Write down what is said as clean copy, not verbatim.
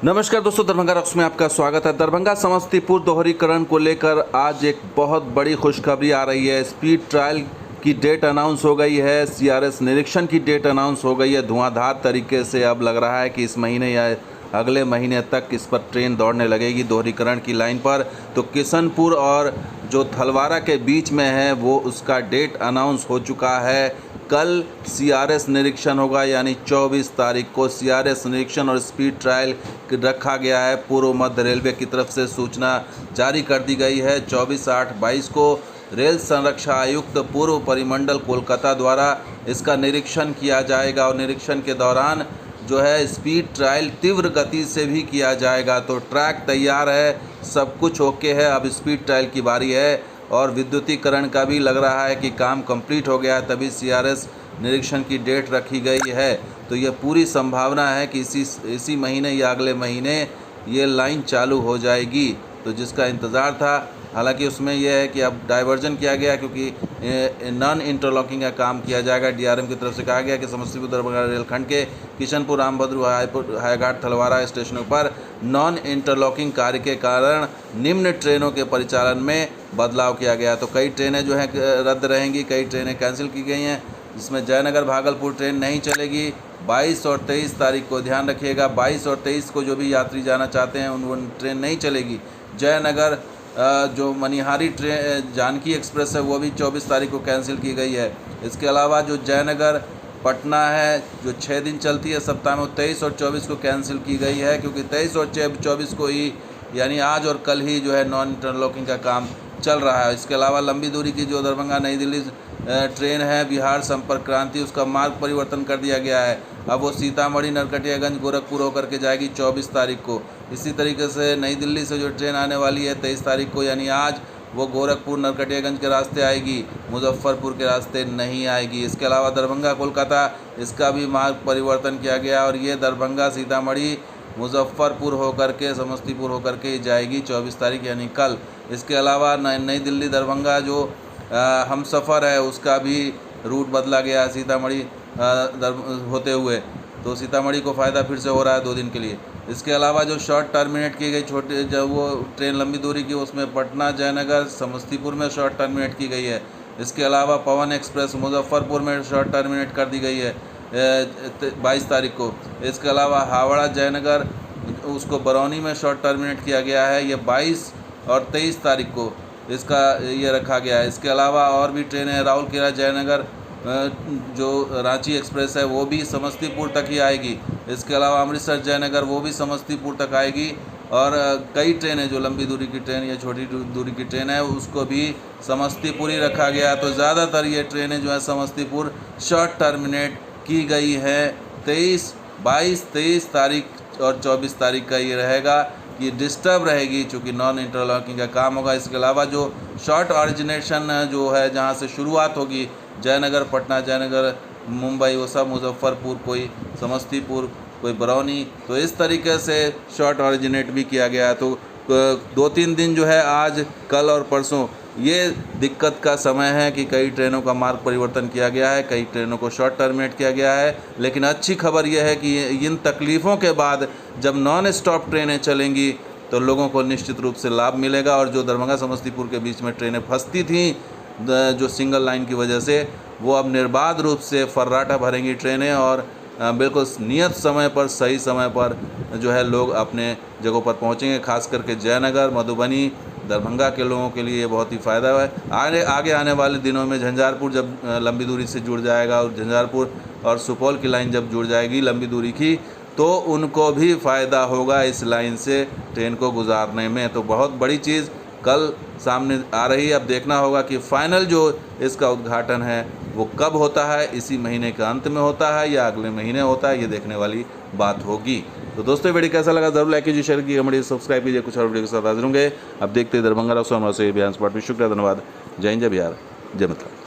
नमस्कार दोस्तों, दरभंगा रॉक्स में आपका स्वागत है। दरभंगा समस्तीपुर दोहरीकरण को लेकर आज एक बहुत बड़ी खुशखबरी आ रही है। स्पीड ट्रायल की डेट अनाउंस हो गई है, सीआरएस निरीक्षण की डेट अनाउंस हो गई है। धुआंधार तरीके से अब लग रहा है कि इस महीने या अगले महीने तक इस पर ट्रेन दौड़ने लगेगी दोहरीकरण की लाइन पर। तो किशनपुर और जो थलवारा के बीच में है वो उसका डेट अनाउंस हो चुका है। कल सीआरएस निरीक्षण होगा, यानी 24 तारीख को सीआरएस निरीक्षण और स्पीड ट्रायल रखा गया है। पूर्व मध्य रेलवे की तरफ से सूचना जारी कर दी गई है। 24/8/22 को रेल संरक्षा आयुक्त पूर्व परिमंडल कोलकाता द्वारा इसका निरीक्षण किया जाएगा और निरीक्षण के दौरान जो है स्पीड ट्रायल तीव्र गति से भी किया जाएगा। तो ट्रैक तैयार है, सब कुछ ओके है। अब स्पीड ट्रायल की बारी है और विद्युतीकरण का भी लग रहा है कि काम कंप्लीट हो गया है, तभी सीआरएस निरीक्षण की डेट रखी गई है। तो यह पूरी संभावना है कि इसी महीने या अगले महीने ये लाइन चालू हो जाएगी। तो जिसका इंतज़ार था, हालांकि उसमें यह है कि अब डाइवर्जन किया गया क्योंकि नॉन इंटरलॉकिंग का काम किया जाएगा। डीआरएम की तरफ से कहा गया कि समस्तीपुर दरभंगा रेलखंड के किशनपुर, रामभद्र, हाईघाट, थलवारा स्टेशनों पर नॉन इंटरलॉकिंग कार्य के कारण निम्न ट्रेनों के परिचालन में बदलाव किया गया। तो कई ट्रेनें जो हैं रद्द रहेंगी, कई ट्रेनें कैंसिल की गई हैं, जिसमें जयनगर भागलपुर ट्रेन नहीं चलेगी। 22 और 23 तारीख को ध्यान रखिएगा, 22 और 23 को जो भी यात्री जाना चाहते हैं उन ट्रेन नहीं चलेगी। जयनगर जो मनिहारी ट्रेन जानकी एक्सप्रेस है वो भी 24 तारीख को कैंसिल की गई है। इसके अलावा जो जयनगर पटना है जो 6 दिन चलती है सप्ताह में, 23 और 24 को कैंसिल की गई है क्योंकि 23 और 24 को ही यानी आज और कल ही जो है नॉन इंटरलॉकिंग का काम चल रहा है। इसके अलावा लंबी दूरी की जो दरभंगा नई दिल्ली ट्रेन है बिहार संपर्क क्रांति, उसका मार्ग परिवर्तन कर दिया गया है। अब वो सीतामढ़ी, नरकटियागंज, गोरखपुर होकर के जाएगी 24 तारीख को। इसी तरीके से नई दिल्ली से जो ट्रेन आने वाली है 23 तारीख को, यानी आज, वो गोरखपुर, नरकटियागंज के रास्ते आएगी, मुजफ्फरपुर के रास्ते नहीं आएगी। इसके अलावा दरभंगा कोलकाता, इसका भी मार्ग परिवर्तन किया गया और ये दरभंगा, सीतामढ़ी, मुजफ्फरपुर होकर के, समस्तीपुर होकर के जाएगी 24 तारीख यानी कल। इसके अलावा नई दिल्ली दरभंगा जो हम सफ़र है उसका भी रूट बदला गया सीतामढ़ी होते हुए। तो सीतामढ़ी को फ़ायदा फिर से हो रहा है 2 दिन के लिए। इसके अलावा जो शॉर्ट टर्मिनेट की गई छोटे जब वो ट्रेन लंबी दूरी की, उसमें पटना, जयनगर, समस्तीपुर में शॉर्ट टर्मिनेट की गई है। इसके अलावा पवन एक्सप्रेस मुजफ्फरपुर में शॉर्ट टर्मिनेट कर दी गई है 22 तारीख को। इसके अलावा हावड़ा जयनगर उसको बरौनी में शॉर्ट टर्मिनेट किया गया है, ये 22 और 23 तारीख को इसका ये रखा गया है। इसके अलावा और भी ट्रेनें, राउरकेला जयनगर जो रांची एक्सप्रेस है वो भी समस्तीपुर तक ही आएगी। इसके अलावा अमृतसर जयनगर वो भी समस्तीपुर तक आएगी। और कई ट्रेनें जो लंबी दूरी की ट्रेन या छोटी दूरी की ट्रेन है उसको भी समस्तीपुर ही रखा गया। तो ज़्यादातर ये ट्रेनें जो है समस्तीपुर शॉर्ट टर्मिनेट की गई हैं। 22 तारीख और 24 तारीख का ये रहेगा कि डिस्टर्ब रहेगी चूँकि नॉन इंटरलॉकिंग का काम होगा। इसके अलावा जो शॉर्ट ऑरिजिनेशन जो है जहाँ से शुरुआत होगी, जयनगर पटना, जयनगर मुंबई, वो सब मुजफ्फरपुर, कोई समस्तीपुर, कोई बरौनी, तो इस तरीके से शॉर्ट ऑरिजिनेट भी किया गया है। तो 2-3 दिन जो है आज, कल और परसों ये दिक्कत का समय है कि कई ट्रेनों का मार्ग परिवर्तन किया गया है, कई ट्रेनों को शॉर्ट टर्मिनेट किया गया है। लेकिन अच्छी खबर यह है कि इन तकलीफ़ों के बाद जब नॉन स्टॉप ट्रेनें चलेंगी तो लोगों को निश्चित रूप से लाभ मिलेगा। और जो दरभंगा समस्तीपुर के बीच में ट्रेनें फंसती थीं जो सिंगल लाइन की वजह से, वो अब निर्बाध रूप से फर्राटा भरेंगी ट्रेनें और बिल्कुल नियत समय पर, सही समय पर जो है लोग अपने जगहों पर पहुंचेंगे। खास करके जयनगर, मधुबनी, दरभंगा के लोगों के लिए बहुत ही फ़ायदा है। आगे आने वाले दिनों में झंझारपुर जब लंबी दूरी से जुड़ जाएगा और झंझारपुर और सुपौल की लाइन जब जुड़ जाएगी लंबी दूरी की, तो उनको भी फ़ायदा होगा इस लाइन से ट्रेन को गुजारने में। तो बहुत बड़ी चीज़ कल सामने आ रही है। अब देखना होगा कि फाइनल जो इसका उद्घाटन है वो कब होता है, इसी महीने के अंत में होता है या अगले महीने होता है, ये देखने वाली बात होगी। तो दोस्तों वीडियो कैसा लगा ज़रूर लाइक कीजिए, शेयर कीजिए, हमारे सब्सक्राइब कीजिए। कुछ और वीडियो के साथ हाजिर होंगे। अब देखते हैं दरभंगा रॉक्स। हमारे से शुक्रिया, धन्यवाद। जय हिंद, जय बिहार, जय मतलब।